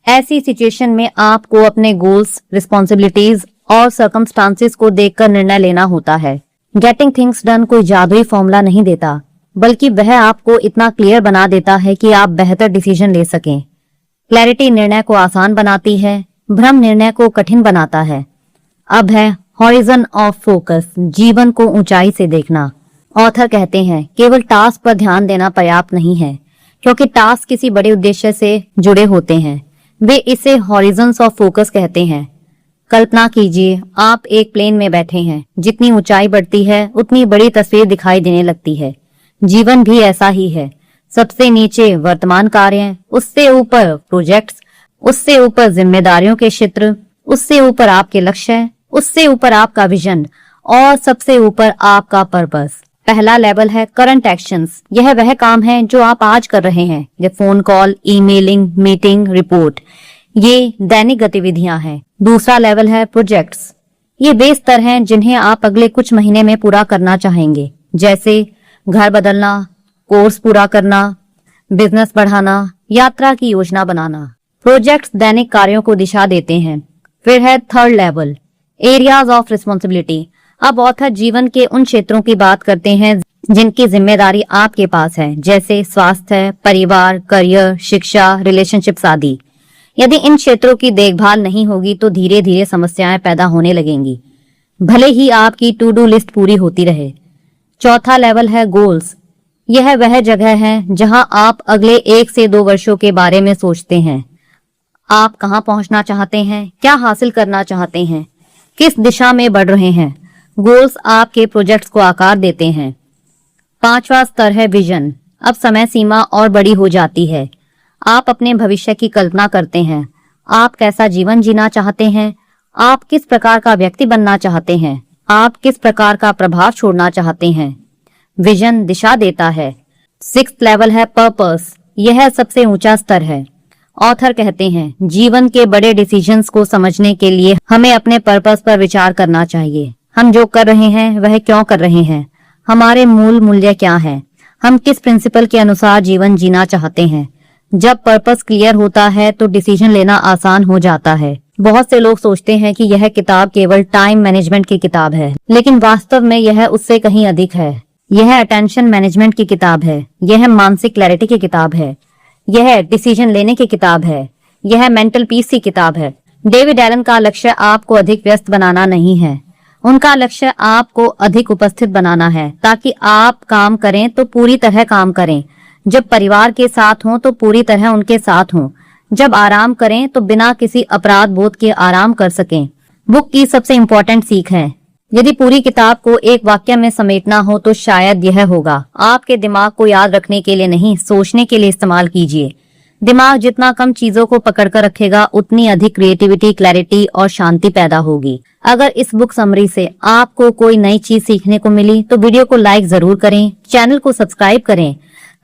ऐसी सिचुएशन में आपको अपने गोल्स, रिस्पॉन्सिबिलिटीज और सर्कमस्टांसेस को देखकर निर्णय लेना होता है। गेटिंग थिंग्स डन कोई जादुई फॉर्मूला नहीं देता, बल्कि वह आपको इतना क्लियर बना देता है कि आप बेहतर डिसीजन ले सकें। क्लैरिटी निर्णय को आसान बनाती है, भ्रम निर्णय को कठिन बनाता है। अब है हॉरिजन ऑफ फोकस, जीवन को ऊंचाई से देखना। ऑथर कहते हैं केवल टास्क पर ध्यान देना पर्याप्त नहीं है, क्योंकि टास्क किसी बड़े उद्देश्य से जुड़े होते हैं। वे इसे हॉरिजन्स ऑफ फोकस कहते हैं। कल्पना कीजिए आप एक प्लेन में बैठे हैं। जितनी ऊंचाई बढ़ती है उतनी बड़ी तस्वीर दिखाई देने लगती है। जीवन भी ऐसा ही है। सबसे नीचे वर्तमान कार्य, उससे ऊपर प्रोजेक्ट्स, उससे ऊपर जिम्मेदारियों के क्षेत्र, उससे ऊपर आपके लक्ष्य, उससे ऊपर आपका विजन और सबसे ऊपर आपका पर्पस। पहला लेवल है करंट एक्शंस। यह वह काम है जो आप आज कर रहे हैं, जैसे phone call, emailing, meeting, report. ये दैनिक गतिविधियां हैं। दूसरा लेवल है प्रोजेक्ट्स। ये वे स्तर हैं जिन्हें आप अगले कुछ महीने में पूरा करना चाहेंगे, जैसे घर बदलना, कोर्स पूरा करना, बिजनेस बढ़ाना, यात्रा की योजना बनाना। प्रोजेक्ट्स दैनिक कार्यों को दिशा देते हैं। फिर है third level, areas of responsibility. अब ऑथर जीवन के उन क्षेत्रों की बात करते हैं जिनकी जिम्मेदारी आपके पास है, जैसे स्वास्थ्य, परिवार, करियर, शिक्षा, रिलेशनशिप्स आदि। यदि इन क्षेत्रों की देखभाल नहीं होगी तो धीरे धीरे समस्याएं पैदा होने लगेंगी, भले ही आपकी टू डू लिस्ट पूरी होती रहे। चौथा लेवल है गोल्स। यह वह जगह है जहां आप अगले 1 से 2 वर्षों के बारे में सोचते हैं। आप कहां पहुंचना चाहते हैं, क्या हासिल करना चाहते हैं, किस दिशा में बढ़ रहे हैं। गोल्स आपके प्रोजेक्ट्स को आकार देते हैं। 5वां स्तर है विजन। अब समय सीमा और बड़ी हो जाती है। आप अपने भविष्य की कल्पना करते हैं। आप कैसा जीवन जीना चाहते हैं, आप किस प्रकार का व्यक्ति बनना चाहते हैं, आप किस प्रकार का प्रभाव छोड़ना चाहते हैं। विजन दिशा देता है। 6th लेवल है पर्पस। यह सबसे ऊंचा स्तर है। ऑथर कहते हैं जीवन के बड़े डिसीजंस को समझने के लिए हमें अपने पर्पस पर विचार करना चाहिए। हम जो कर रहे हैं वह क्यों कर रहे हैं, हमारे मूल मूल्य क्या हैं, हम किस प्रिंसिपल के अनुसार जीवन जीना चाहते हैं। जब पर्पस क्लियर होता है तो डिसीजन लेना आसान हो जाता है। बहुत से लोग सोचते हैं कि यह किताब केवल टाइम मैनेजमेंट की किताब है, लेकिन वास्तव में यह उससे कहीं अधिक है। यह अटेंशन मैनेजमेंट की किताब है, यह मानसिक क्लैरिटी की किताब है, यह डिसीजन लेने की किताब है, यह मेंटल पीस की किताब है। डेविड एलन का लक्ष्य आपको अधिक व्यस्त बनाना नहीं है, उनका लक्ष्य आपको अधिक उपस्थित बनाना है, ताकि आप काम करें तो पूरी तरह काम करें, जब परिवार के साथ हों तो पूरी तरह उनके साथ हों, जब आराम करें तो बिना किसी अपराध बोध के आराम कर सकें। बुक की सबसे इम्पोर्टेंट सीख है, यदि पूरी किताब को एक वाक्य में समेटना हो तो शायद यह होगा, आपके दिमाग को याद रखने के लिए नहीं, सोचने के लिए इस्तेमाल कीजिए। दिमाग जितना कम चीजों को पकड़कर रखेगा उतनी अधिक क्रिएटिविटी, क्लैरिटी और शांति पैदा होगी। अगर इस बुक समरी से आपको कोई नई चीज सीखने को मिली तो वीडियो को लाइक जरूर करें, चैनल को सब्सक्राइब करें,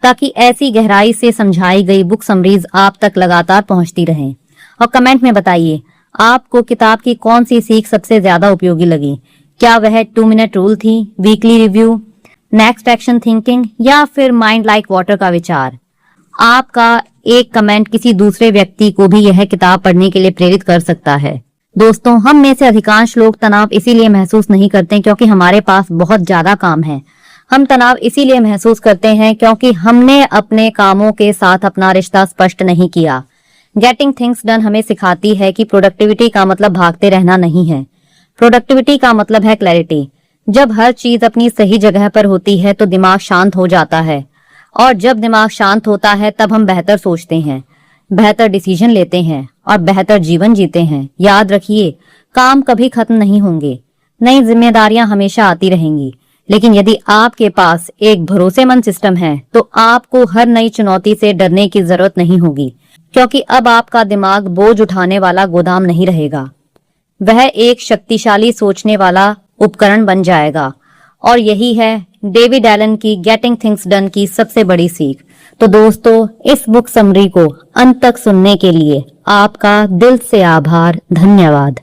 ताकि ऐसी गहराई से समझाई गई बुक समरीज आप तक लगातार पहुंचती रहें। और कमेंट में बताइए आपको किताब की कौन सी सीख सबसे ज्यादा उपयोगी लगी। क्या वह 2 मिनट रूल थी, weekly review, next action thinking, या फिर माइंड लाइक वाटर का विचार। आपका एक कमेंट किसी दूसरे व्यक्ति को भी यह किताब पढ़ने के लिए प्रेरित कर सकता है। दोस्तों, हम में से अधिकांश लोग तनाव इसीलिए महसूस नहीं करते क्योंकि हमारे पास बहुत ज्यादा काम है। हम तनाव इसीलिए महसूस करते हैं क्योंकि हमने अपने कामों के साथ अपना रिश्ता स्पष्ट नहीं किया। गेटिंग थिंग्स डन हमें सिखाती है कि प्रोडक्टिविटी का मतलब भागते रहना नहीं है, प्रोडक्टिविटी का मतलब है क्लैरिटी। जब हर चीज अपनी सही जगह पर होती है तो दिमाग शांत हो जाता है, और जब दिमाग शांत होता है तब हम बेहतर सोचते हैं, बेहतर डिसीजन लेते हैं और बेहतर जीवन जीते हैं। याद रखिए, काम कभी खत्म नहीं होंगे, नई जिम्मेदारियां हमेशा आती रहेंगी, लेकिन यदि आपके पास एक भरोसेमंद सिस्टम है तो आपको हर नई चुनौती से डरने की जरूरत नहीं होगी, क्योंकि अब आपका दिमाग बोझ उठाने वाला गोदाम नहीं रहेगा, वह एक शक्तिशाली सोचने वाला उपकरण बन जाएगा। और यही है डेविड एलन की गेटिंग थिंग्स डन की सबसे बड़ी सीख। तो दोस्तों, इस बुक समरी को अंत तक सुनने के लिए आपका दिल से आभार, धन्यवाद।